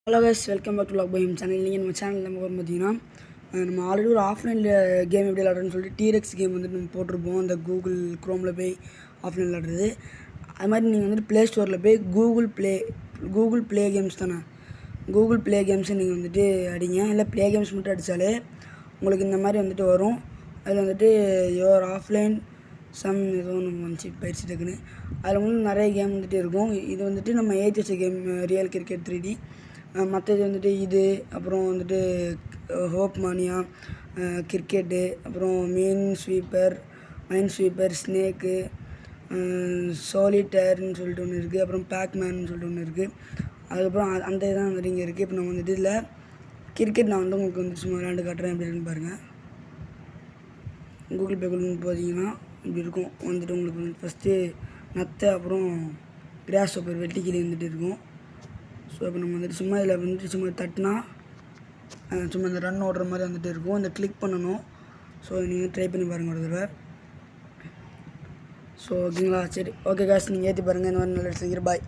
Hello guys, welcome back to லாக் பைம் channel. நீங்கள் நம்ம சேனலில் நம்ம பார்த்தீங்கன்னா நம்ம ஆல்ரெடி ஒரு ஆஃப்லைனில் கேம் எப்படி விளாட்றதுன்னு சொல்லிட்டு டீரெக்ஸ் கேம் வந்துட்டு நம்ம போட்டிருப்போம். அந்த கூகுள் க்ரோமில் போய் ஆஃப்லைன் விளாட்றது. அது மாதிரி நீங்கள் வந்துட்டு ப்ளே ஸ்டோரில் போய் கூகுள் ப்ளே கேம்ஸ் தானே, கூகுள் ப்ளே கேம்ஸை நீங்கள் வந்துட்டு அடிங்க. இல்லை ப்ளே கேம்ஸ் மட்டும் அடித்தாலே உங்களுக்கு இந்த மாதிரி வந்துட்டு வரும். அதில் வந்துட்டு யுவர் ஆஃப்லைன் சம் ஏதோ ஒன்று வந்துச்சு பயிற்சி டக்குன்னு. அதில் வந்து நிறைய கேம் வந்துட்டு இருக்கும். இது வந்துட்டு நம்ம ages game real cricket 3D. மற்றது வந்துட்டு இது, அப்புறம் வந்துட்டு ஹோப் மானியா, கிரிக்கெட்டு, அப்புறம் மைன் ஸ்வீப்பர், ஸ்னேக்கு, சாலிட்டர்னு சொல்லிட்டு ஒன்று இருக்குது. அப்புறம் பேக்மேன் சொல்லிட்டு ஒன்று இருக்குது. அதுக்கப்புறம் அந்த இதான் வந்துட்டு இங்கே இருக்குது. இப்போ நம்ம வந்துட்டு இதில் கிரிக்கெட் நான் வந்து உங்களுக்கு வந்து சும்மா விளாண்டு காட்டுறேன். எப்படி இருக்குன்னு பாருங்கள். கூகுள் பேக்குள்ள பார்த்தீங்கன்னா இப்படி இருக்கும். வந்துட்டு உங்களுக்கு வந்து ஃபஸ்ட்டு நத்தை, அப்புறம் கிராஸ் ஹோப்பர் வெட்டிக்கிளி வந்துட்டு இருக்கும். ஸோ இப்போ நம்ம வந்துட்டு சும்மா இதில் வந்துட்டு சும்மா தட்டினா சும்மா இந்த ரன் ஓடுற மாதிரி வந்துட்டு இருக்கும். இந்த கிளிக் பண்ணணும். ஸோ நீங்கள் ட்ரை பண்ணி பாருங்கள் ஒரு தடவை. ஸோ ஓகேங்களா, சரி ஓகே காசு, நீங்கள் ஏற்றி பாருங்கள். இந்த மாதிரி நல்ல பாய்.